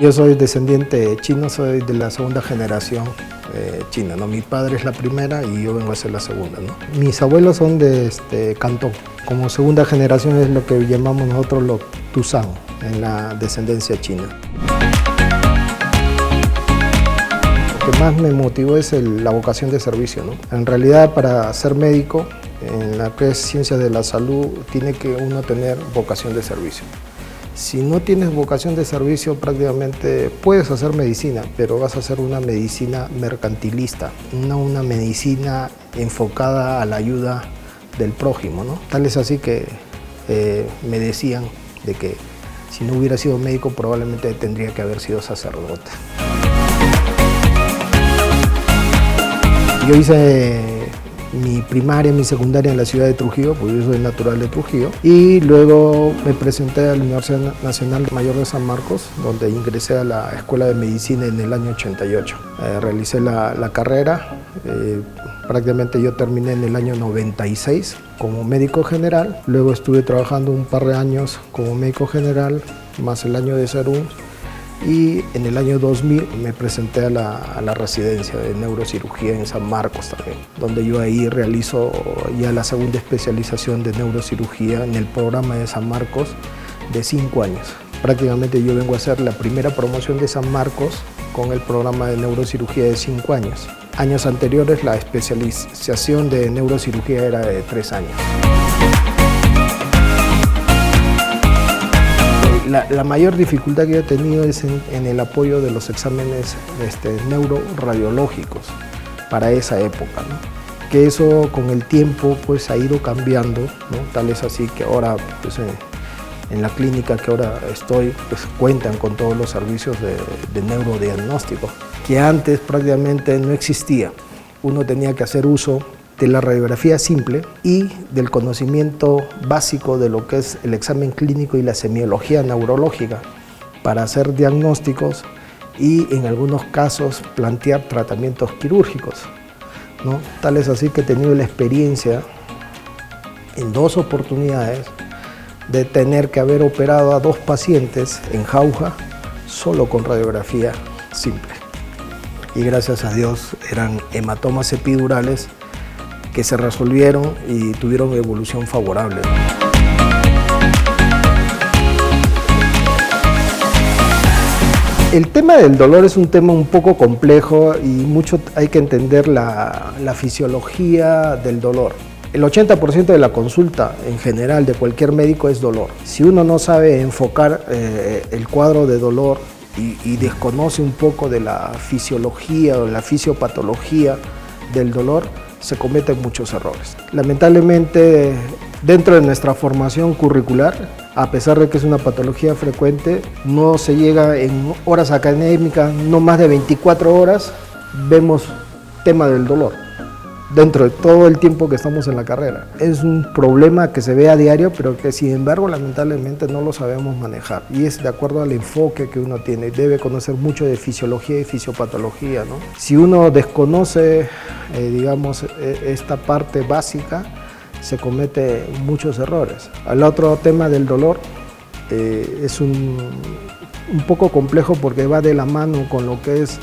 Yo soy descendiente chino, soy de la segunda generación china, ¿no? Mi padre es la primera y yo vengo a ser la segunda, ¿no? Mis abuelos son de Cantón. Como segunda generación es lo que llamamos nosotros los Tusán, en la descendencia china. Lo que más me motivó es la vocación de servicio, ¿no? En realidad, para ser médico, en la que es ciencia de la salud, tiene que uno tener vocación de servicio. Si no tienes vocación de servicio, prácticamente puedes hacer medicina, pero vas a hacer una medicina mercantilista, no una medicina enfocada a la ayuda del prójimo, ¿no? Tal es así que me decían de que si no hubiera sido médico, probablemente tendría que haber sido sacerdote. Yo hice mi primaria y mi secundaria en la ciudad de Trujillo, porque yo soy natural de Trujillo, y luego me presenté a la Universidad Nacional Mayor de San Marcos, donde ingresé a la Escuela de Medicina en el año 88. Realicé la carrera, prácticamente yo terminé en el año 96 como médico general, luego estuve trabajando un par de años como médico general, más el año de Serum, y en el año 2000 me presenté a la residencia de neurocirugía en San Marcos también, donde yo ahí realizo ya la segunda especialización de neurocirugía en el programa de San Marcos de 5 años. Prácticamente yo vengo a hacer la primera promoción de San Marcos con el programa de neurocirugía de 5 años. Años anteriores la especialización de neurocirugía era de 3 años. La mayor dificultad que yo he tenido es en el apoyo de los exámenes neuroradiológicos para esa época, ¿no? Que eso con el tiempo pues ha ido cambiando, ¿no? Tal es así que ahora pues, en la clínica que ahora estoy pues cuentan con todos los servicios de neurodiagnóstico que antes prácticamente no existía. Uno tenía que hacer uso de la radiografía simple y del conocimiento básico de lo que es el examen clínico y la semiología neurológica para hacer diagnósticos y en algunos casos plantear tratamientos quirúrgicos, ¿no? Tal es así que he tenido la experiencia en 2 oportunidades de tener que haber operado a 2 pacientes en Jauja solo con radiografía simple. Y gracias a Dios eran hematomas epidurales que se resolvieron y tuvieron evolución favorable. El tema del dolor es un tema un poco complejo y mucho hay que entender la fisiología del dolor. El 80% de la consulta en general de cualquier médico es dolor. Si uno no sabe enfocar el cuadro de dolor y desconoce un poco de la fisiología o la fisiopatología del dolor, se cometen muchos errores. Lamentablemente, dentro de nuestra formación curricular, a pesar de que es una patología frecuente, no se llega en horas académicas, no más de 24 horas, vemos tema del dolor, dentro de todo el tiempo que estamos en la carrera. Es un problema que se ve a diario, pero que sin embargo, lamentablemente, no lo sabemos manejar. Y es de acuerdo al enfoque que uno tiene. Debe conocer mucho de fisiología y fisiopatología, ¿no? Si uno desconoce, digamos, esta parte básica, se comete muchos errores. El otro tema del dolor es un poco complejo porque va de la mano con lo que es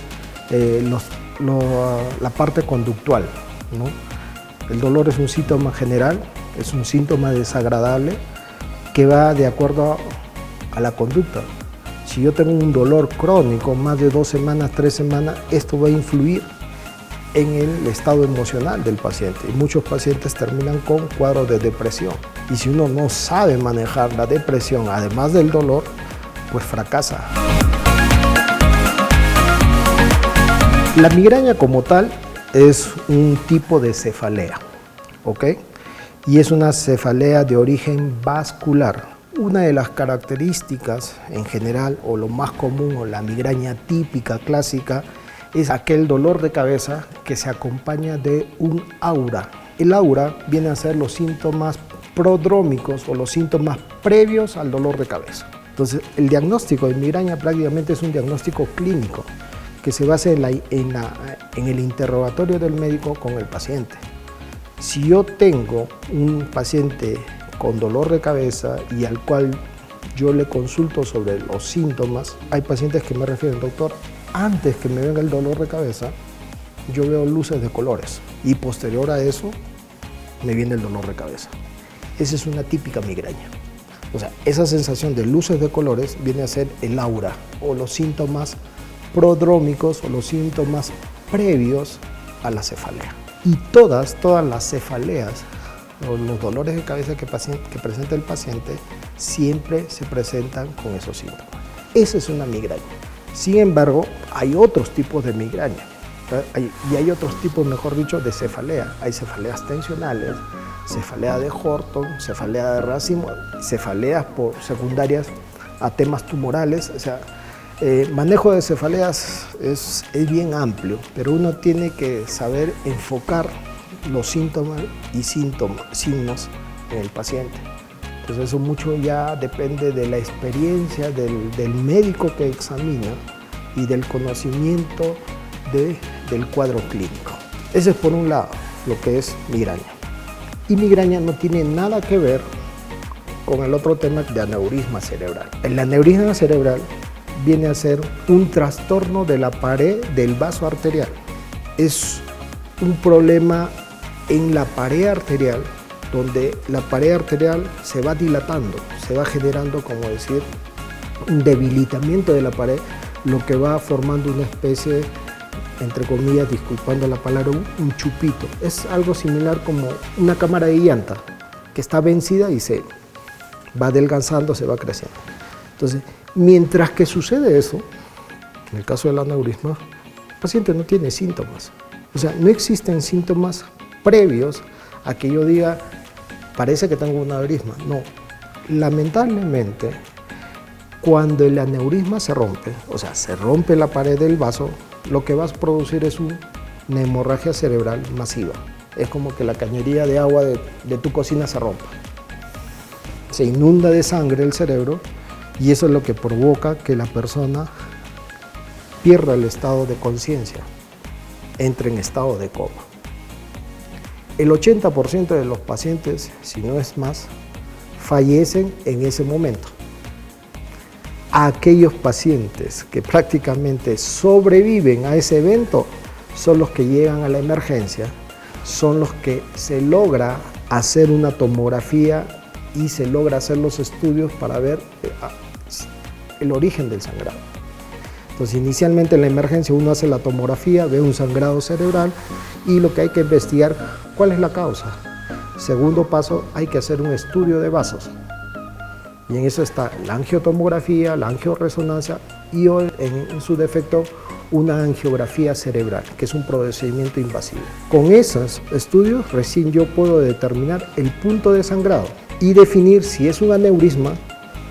la parte conductual, ¿no? El dolor es un síntoma general, es un síntoma desagradable que va de acuerdo a la conducta. Si yo tengo un dolor crónico, más de 2 semanas, 3 semanas, esto va a influir en el estado emocional del paciente y muchos pacientes terminan con cuadros de depresión. Y si uno no sabe manejar la depresión, además del dolor, pues fracasa. La migraña como tal es un tipo de cefalea, ¿ok? Y es una cefalea de origen vascular. Una de las características en general, o lo más común, o la migraña típica, clásica, es aquel dolor de cabeza que se acompaña de un aura. El aura viene a ser los síntomas prodrómicos o los síntomas previos al dolor de cabeza. Entonces, el diagnóstico de migraña prácticamente es un diagnóstico clínico que se basa en el interrogatorio del médico con el paciente. Si yo tengo un paciente con dolor de cabeza y al cual yo le consulto sobre los síntomas. Hay pacientes que me refieren, doctor, antes que me venga el dolor de cabeza, yo veo luces de colores y posterior a eso me viene el dolor de cabeza. Esa es una típica migraña. O sea, esa sensación de luces de colores viene a ser el aura o los síntomas prodrómicos o los síntomas previos a la cefalea. Y todas las cefaleas o los dolores de cabeza que presenta el paciente siempre se presentan con esos síntomas. Esa es una migraña. Sin embargo, hay otros tipos de migraña. Y hay otros tipos, mejor dicho, de cefalea. Hay cefaleas tensionales, cefalea de Horton, cefalea de racimo, cefaleas secundarias a temas tumorales. O sea, manejo de cefaleas es bien amplio, pero uno tiene que saber enfocar los síntomas y signos en el paciente. Entonces eso mucho ya depende de la experiencia del médico que examina y del conocimiento del cuadro clínico. Ese es por un lado lo que es migraña. Y migraña no tiene nada que ver con el otro tema de aneurisma cerebral. El aneurisma cerebral viene a ser un trastorno de la pared del vaso arterial. Es un problema en la pared arterial, donde la pared arterial se va dilatando, se va generando, como decir, un debilitamiento de la pared, lo que va formando una especie, entre comillas, disculpando la palabra, un chupito. Es algo similar como una cámara de llanta que está vencida y se va adelgazando, se va creciendo. Entonces, mientras que sucede eso, en el caso del aneurisma, el paciente no tiene síntomas. O sea, no existen síntomas previos a que yo diga, parece que tengo un aneurisma. No, lamentablemente, cuando el aneurisma se rompe, o sea, se rompe la pared del vaso, lo que va a producir es una hemorragia cerebral masiva. Es como que la cañería de agua de tu cocina se rompa. Se inunda de sangre el cerebro y eso es lo que provoca que la persona pierda el estado de conciencia, entre en estado de coma. El 80% de los pacientes, si no es más, fallecen en ese momento. Aquellos pacientes que prácticamente sobreviven a ese evento son los que llegan a la emergencia, son los que se logra hacer una tomografía y se logra hacer los estudios para ver el origen del sangrado. Entonces, inicialmente en la emergencia uno hace la tomografía, ve un sangrado cerebral y lo que hay que investigar, ¿cuál es la causa? Segundo paso, hay que hacer un estudio de vasos. Y en eso está la angiotomografía, la angioresonancia y en su defecto una angiografía cerebral, que es un procedimiento invasivo. Con esos estudios recién yo puedo determinar el punto de sangrado y definir si es un aneurisma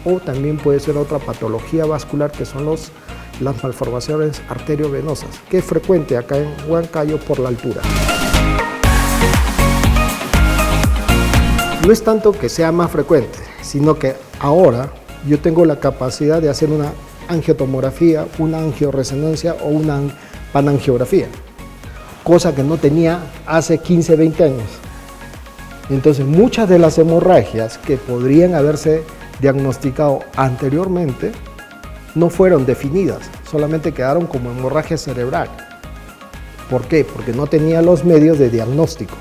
o también puede ser otra patología vascular que son las malformaciones arteriovenosas, que es frecuente acá en Huancayo por la altura. No es tanto que sea más frecuente, sino que ahora yo tengo la capacidad de hacer una angiotomografía, una angioresonancia o una panangiografía, cosa que no tenía hace 15, 20 años. Entonces, muchas de las hemorragias que podrían haberse diagnosticado anteriormente no fueron definidas, solamente quedaron como hemorragia cerebral. ¿Por qué? Porque no tenía los medios de diagnóstico.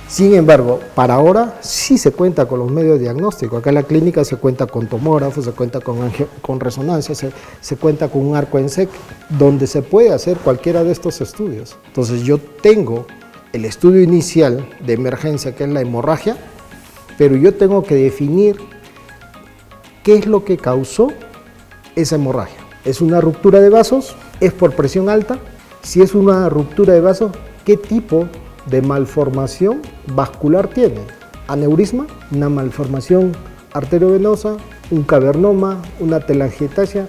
Sin embargo, para ahora sí se cuenta con los medios de diagnóstico. Acá en la clínica se cuenta con tomógrafo, se cuenta con resonancia, se cuenta con un arco en SEC, donde se puede hacer cualquiera de estos estudios. Entonces yo tengo el estudio inicial de emergencia, que es la hemorragia, pero yo tengo que definir qué es lo que causó esa hemorragia. ¿Es una ruptura de vasos? ¿Es por presión alta? Si es una ruptura de vasos, ¿qué tipo de malformación vascular tiene? Aneurisma, una malformación arteriovenosa, un cavernoma, una telangiectasia,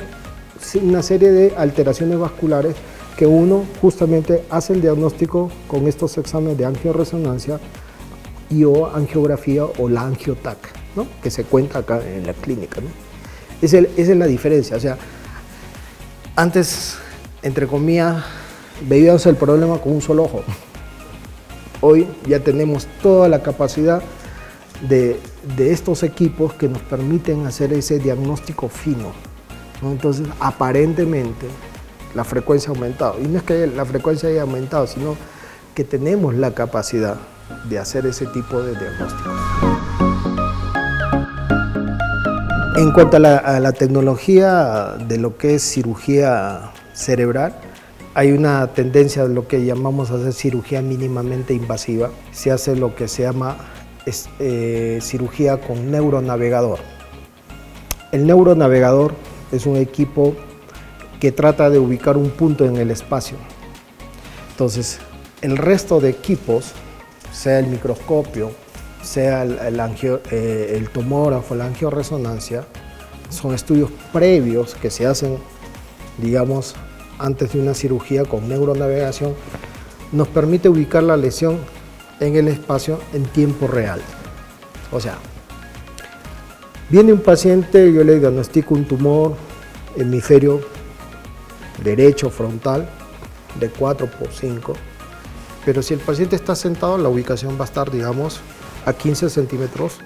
una serie de alteraciones vasculares que uno justamente hace el diagnóstico con estos exámenes de angioresonancia y o angiografía o la angiotac, ¿no? Que se cuenta acá en la clínica, ¿no? Esa es la diferencia. O sea, antes, entre comillas, veíamos el problema con un solo ojo. Hoy ya tenemos toda la capacidad de estos equipos que nos permiten hacer ese diagnóstico fino, ¿no? Entonces, aparentemente, la frecuencia ha aumentado. Y no es que la frecuencia haya aumentado, sino que tenemos la capacidad de hacer ese tipo de diagnósticos. En cuanto a la tecnología de lo que es cirugía cerebral, hay una tendencia de lo que llamamos hacer cirugía mínimamente invasiva. Se hace lo que se llama cirugía con neuronavegador. El neuronavegador es un equipo que trata de ubicar un punto en el espacio. Entonces, el resto de equipos, sea el microscopio, sea el tomógrafo, la angioresonancia, son estudios previos que se hacen, digamos, antes de una cirugía con neuronavegación, nos permite ubicar la lesión en el espacio en tiempo real. O sea, viene un paciente, yo le diagnostico un tumor hemisferio derecho frontal de 4x5, pero si el paciente está sentado, la ubicación va a estar, digamos, a 15 centímetros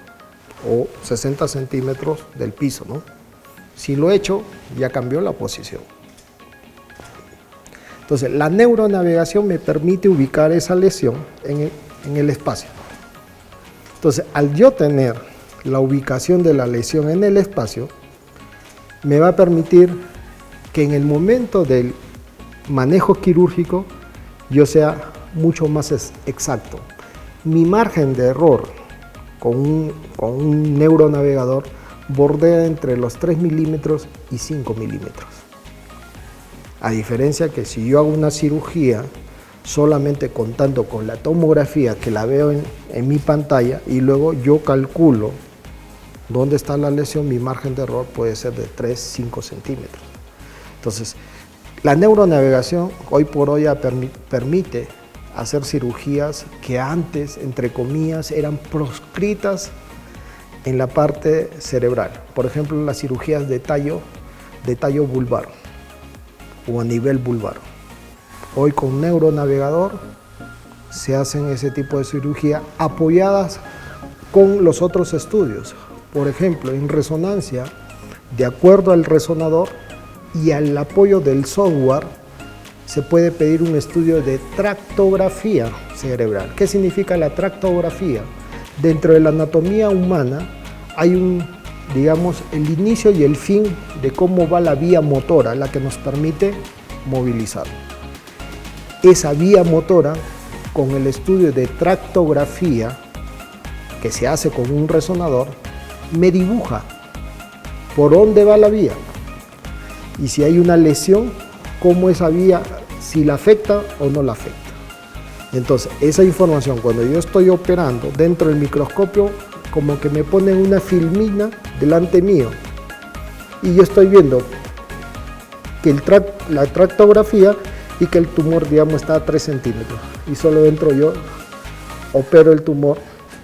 o 60 centímetros del piso, ¿no? Si lo echo, ya cambió la posición. Entonces, la neuronavegación me permite ubicar esa lesión en el espacio. Entonces, al yo tener la ubicación de la lesión en el espacio, me va a permitir que en el momento del manejo quirúrgico yo sea mucho más exacto. Mi margen de error con un neuronavegador bordea entre los 3 milímetros y 5 milímetros. A diferencia que si yo hago una cirugía solamente contando con la tomografía que la veo en mi pantalla y luego yo calculo dónde está la lesión, mi margen de error puede ser de 3-5 centímetros. Entonces, la neuronavegación hoy por hoy permite hacer cirugías que antes, entre comillas, eran proscritas en la parte cerebral. Por ejemplo, las cirugías de tallo vulvar o a nivel vulvar. Hoy con neuronavegador se hacen ese tipo de cirugía apoyadas con los otros estudios. Por ejemplo, en resonancia, de acuerdo al resonador y al apoyo del software, se puede pedir un estudio de tractografía cerebral. ¿Qué significa la tractografía? Dentro de la anatomía humana hay digamos, el inicio y el fin de cómo va la vía motora, la que nos permite movilizar. Esa vía motora, con el estudio de tractografía, que se hace con un resonador, me dibuja por dónde va la vía. Y si hay una lesión, cómo esa vía, si la afecta o no la afecta. Entonces, esa información, cuando yo estoy operando dentro del microscopio, como que me ponen una filmina delante mío y yo estoy viendo que la tractografía y que el tumor, digamos, está a 3 centímetros y solo entro yo, opero el tumor.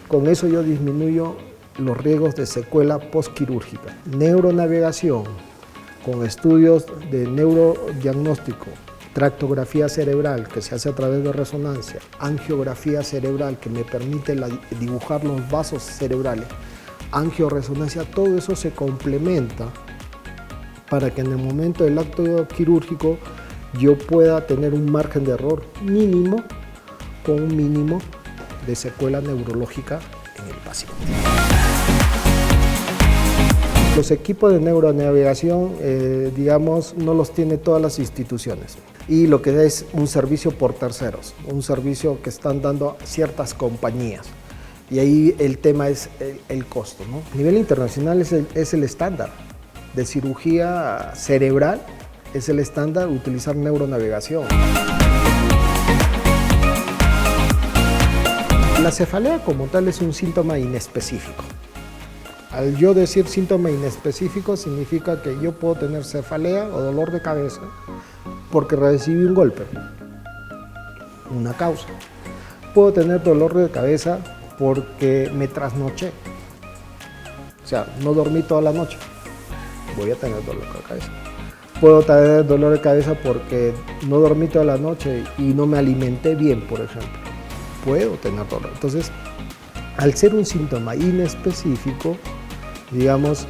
Con eso yo disminuyo los riesgos de secuela postquirúrgica. Neuronavegación con estudios de neurodiagnóstico, tractografía cerebral que se hace a través de resonancia, angiografía cerebral que me permite dibujar los vasos cerebrales, angioresonancia, todo eso se complementa para que en el momento del acto quirúrgico yo pueda tener un margen de error mínimo con un mínimo de secuela neurológica en el paciente. Los equipos de neuronavegación, digamos, no los tiene todas las instituciones. Y lo que es un servicio por terceros, un servicio que están dando ciertas compañías. Y ahí el tema es el costo, ¿no? A nivel internacional es el estándar de cirugía cerebral, es el estándar utilizar neuronavegación. La cefalea como tal es un síntoma inespecífico. Al yo decir síntoma inespecífico significa que yo puedo tener cefalea o dolor de cabeza porque recibí un golpe, una causa. Puedo tener dolor de cabeza porque me trasnoché, o sea, no dormí toda la noche, voy a tener dolor de cabeza. Puedo tener dolor de cabeza porque no dormí toda la noche y no me alimenté bien, por ejemplo. Puedo tener dolor. Entonces, al ser un síntoma inespecífico, digamos,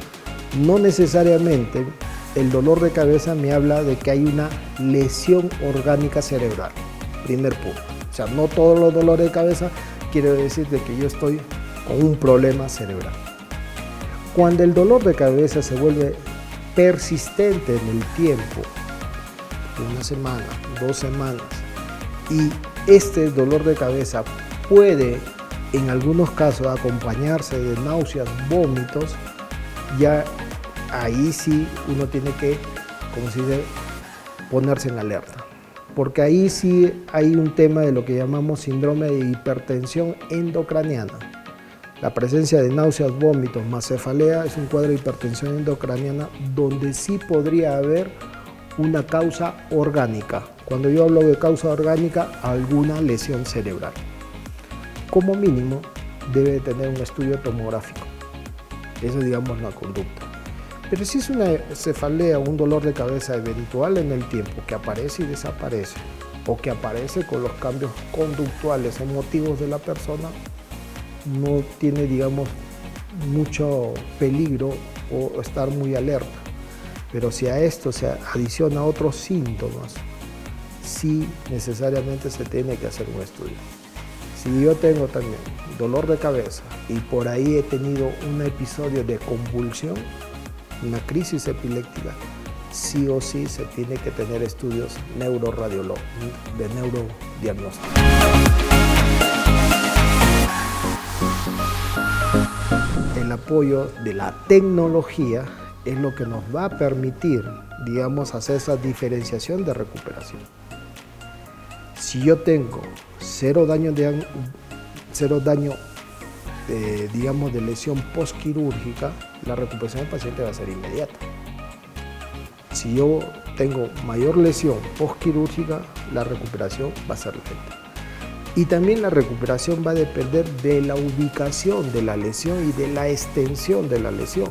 no necesariamente el dolor de cabeza me habla de que hay una lesión orgánica cerebral. Primer punto. O sea, no todos los dolores de cabeza quiere decir de que yo estoy con un problema cerebral. Cuando el dolor de cabeza se vuelve persistente en el tiempo, una semana, 2 semanas, y este dolor de cabeza puede en algunos casos acompañarse de náuseas, vómitos, ya ahí sí uno tiene que, como se dice, ponerse en alerta. Porque ahí sí hay un tema de lo que llamamos síndrome de hipertensión endocraniana. La presencia de náuseas, vómitos, más cefalea es un cuadro de hipertensión endocraniana donde sí podría haber una causa orgánica. Cuando yo hablo de causa orgánica, alguna lesión cerebral. Como mínimo, debe tener un estudio tomográfico. Esa es, digamos, la conducta. Pero si es una cefalea o un dolor de cabeza eventual en el tiempo, que aparece y desaparece, o que aparece con los cambios conductuales emotivos de la persona, no tiene, digamos, mucho peligro o estar muy alerta. Pero si a esto se adiciona otros síntomas, sí necesariamente se tiene que hacer un estudio. Si yo tengo también dolor de cabeza y por ahí he tenido un episodio de convulsión, una crisis epiléptica, sí o sí se tiene que tener estudios de neurodiagnóstico. El apoyo de la tecnología es lo que nos va a permitir, digamos, hacer esa diferenciación de recuperación. Si yo tengo cero daño, digamos, de lesión postquirúrgica, la recuperación del paciente va a ser inmediata. Si yo tengo mayor lesión postquirúrgica, la recuperación va a ser lenta. Y también la recuperación va a depender de la ubicación de la lesión y de la extensión de la lesión.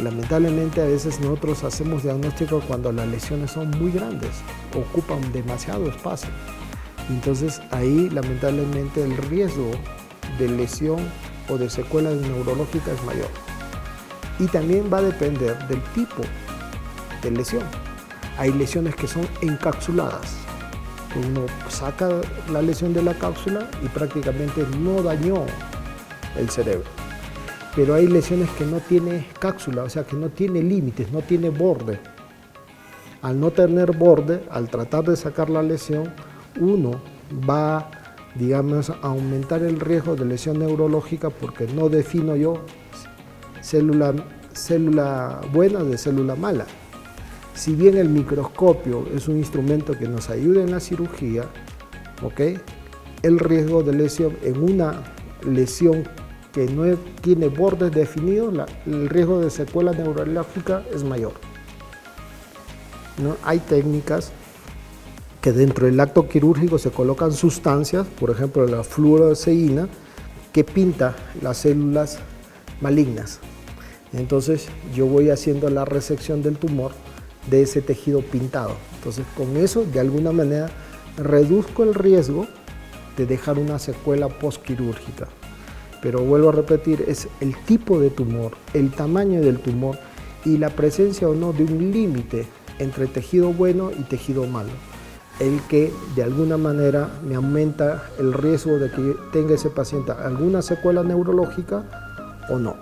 Lamentablemente a veces nosotros hacemos diagnóstico cuando las lesiones son muy grandes, ocupan demasiado espacio. Entonces ahí lamentablemente el riesgo de lesión o de secuela neurológica es mayor. Y también va a depender del tipo de lesión. Hay lesiones que son encapsuladas. Uno saca la lesión de la cápsula y prácticamente no dañó el cerebro. Pero hay lesiones que no tienen cápsula, o sea que no tiene límites, no tiene borde. Al no tener borde, al tratar de sacar la lesión, uno va, digamos, a aumentar el riesgo de lesión neurológica porque no defino yo célula buena de célula mala. Si bien el microscopio es un instrumento que nos ayuda en la cirugía, ¿okay?, el riesgo de lesión en una lesión que no tiene bordes definidos, el riesgo de secuela neurológica es mayor, ¿no? Hay técnicas que dentro del acto quirúrgico se colocan sustancias, por ejemplo la fluoroceína, que pinta las células malignas. Entonces yo voy haciendo la resección del tumor de ese tejido pintado. Entonces con eso de alguna manera reduzco el riesgo de dejar una secuela postquirúrgica. Pero vuelvo a repetir, es el tipo de tumor, el tamaño del tumor y la presencia o no de un límite entre tejido bueno y tejido malo, el que de alguna manera me aumenta el riesgo de que tenga ese paciente alguna secuela neurológica o no.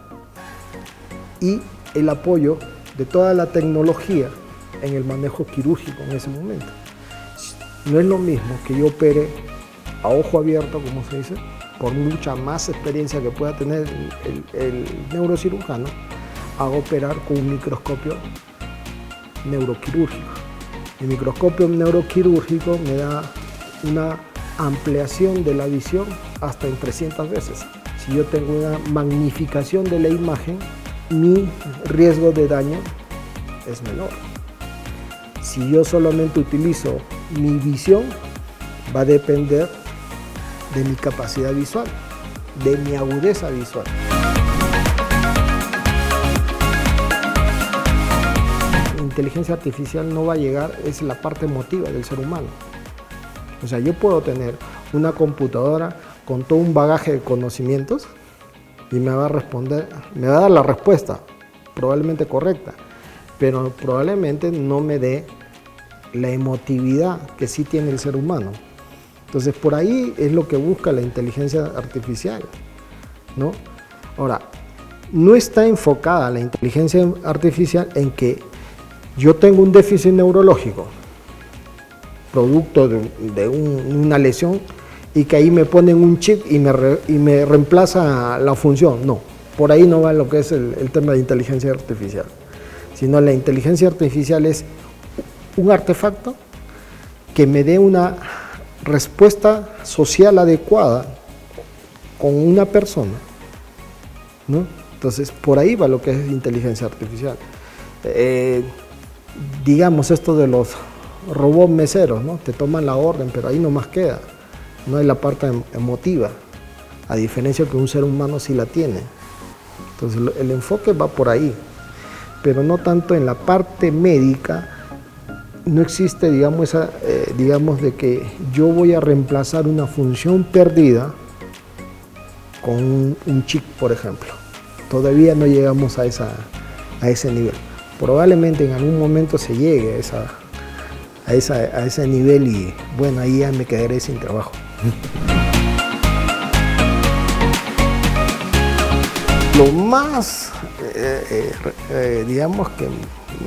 Y el apoyo de toda la tecnología en el manejo quirúrgico en ese momento. No es lo mismo que yo opere a ojo abierto, como se dice, por mucha más experiencia que pueda tener el neurocirujano, a operar con un microscopio neuroquirúrgico. El microscopio neuroquirúrgico me da una ampliación de la visión hasta en 300 veces. Si yo tengo una magnificación de la imagen, mi riesgo de daño es menor. Si yo solamente utilizo mi visión, va a depender de mi capacidad visual, de mi agudeza visual. La inteligencia artificial no va a llegar, es la parte emotiva del ser humano. O sea, yo puedo tener una computadora con todo un bagaje de conocimientos y me va a responder, me va a dar la respuesta, probablemente correcta, pero probablemente no me dé la emotividad que sí tiene el ser humano. Entonces, por ahí es lo que busca la inteligencia artificial, ¿no? Ahora, no está enfocada la inteligencia artificial en que yo tengo un déficit neurológico, producto de una lesión, y que ahí me ponen un chip y me reemplaza la función. No, por ahí no va lo que es el tema de inteligencia artificial, sino la inteligencia artificial es un artefacto que me dé una respuesta social adecuada con una persona, ¿no? Entonces, por ahí va lo que es inteligencia artificial. Digamos esto de los robots meseros, ¿no? Te toman la orden, pero ahí nomás queda. No hay la parte emotiva, a diferencia que un ser humano sí la tiene. Entonces, el enfoque va por ahí, pero no tanto en la parte médica. No existe, digamos, digamos de que yo voy a reemplazar una función perdida con un chip, por ejemplo. Todavía no llegamos a ese nivel. Probablemente en algún momento se llegue a ese nivel y bueno, ahí ya me quedaré sin trabajo. Lo más, digamos, que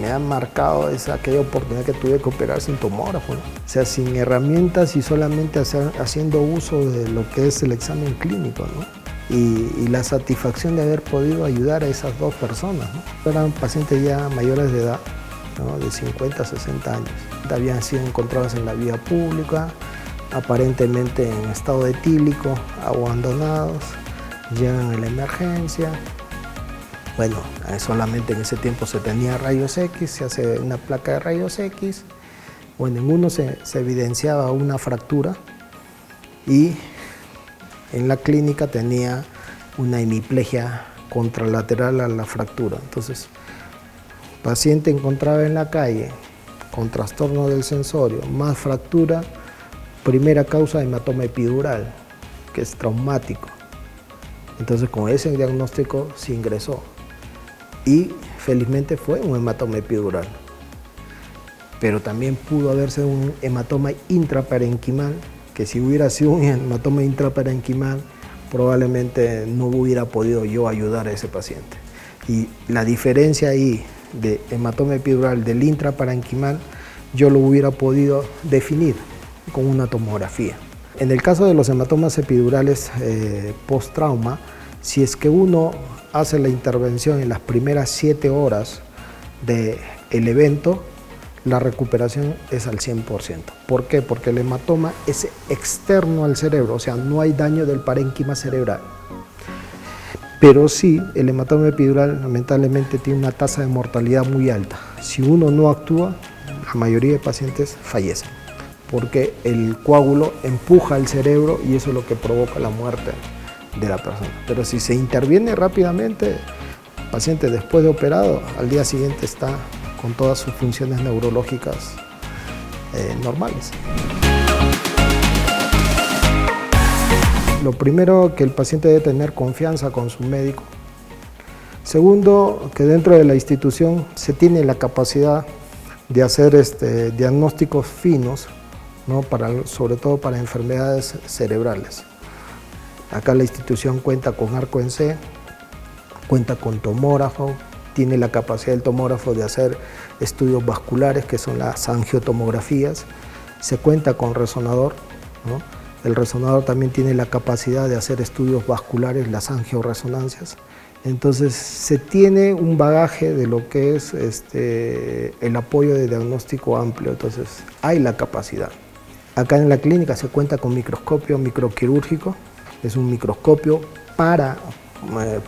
me ha marcado es aquella oportunidad que tuve que operar sin tomógrafo, ¿no? O sea, sin herramientas y solamente haciendo uso de lo que es el examen clínico, ¿no? Y la satisfacción de haber podido ayudar a esas dos personas, ¿no? Eran pacientes ya mayores de edad, ¿no? De 50 a 60 años. Habían sido encontrados en la vía pública, aparentemente en estado etílico, abandonados, llegan a la emergencia. Bueno, solamente en ese tiempo se tenía rayos X, se hace una placa de rayos X. Bueno, en uno se evidenciaba una fractura y en la clínica tenía una hemiplegia contralateral a la fractura. Entonces, el paciente encontraba en la calle con trastorno del sensorio, más fractura, primera causa hematoma epidural, que es traumático. Entonces, con ese diagnóstico se ingresó y felizmente fue un hematoma epidural. Pero también pudo haberse un hematoma intraparenquimal, que si hubiera sido un hematoma intraparenquimal, probablemente no hubiera podido yo ayudar a ese paciente. Y la diferencia ahí de hematoma epidural del intraparenquimal, yo lo hubiera podido definir con una tomografía. En el caso de los hematomas epidurales post-trauma, si es que uno hace la intervención en las primeras 7 horas del evento, la recuperación es al 100%. ¿Por qué? Porque el hematoma es externo al cerebro, o sea, no hay daño del parénquima cerebral. Pero sí, el hematoma epidural lamentablemente tiene una tasa de mortalidad muy alta. Si uno no actúa, la mayoría de pacientes fallecen, porque el coágulo empuja al cerebro y eso es lo que provoca la muerte de la persona. Pero si se interviene rápidamente, el paciente después de operado, al día siguiente está con todas sus funciones neurológicas normales. Lo primero, que el paciente debe tener confianza con su médico. Segundo, que dentro de la institución se tiene la capacidad de hacer diagnósticos finos, ¿no? Sobre todo para enfermedades cerebrales. Acá la institución cuenta con arco en C, cuenta con tomógrafo, tiene la capacidad del tomógrafo de hacer estudios vasculares, que son las angiotomografías. Se cuenta con resonador, ¿no? El resonador también tiene la capacidad de hacer estudios vasculares, las angioresonancias. Entonces se tiene un bagaje de lo que es el apoyo de diagnóstico amplio, entonces hay la capacidad. Acá en la clínica se cuenta con microscopio microquirúrgico, es un microscopio para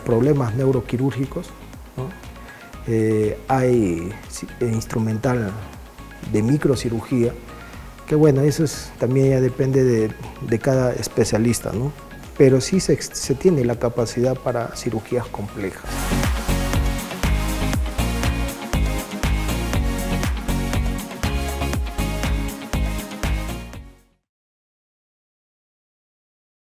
problemas neuroquirúrgicos, ¿no? Hay instrumental de microcirugía, que bueno, eso también ya depende de cada especialista, ¿no? Pero sí se tiene la capacidad para cirugías complejas.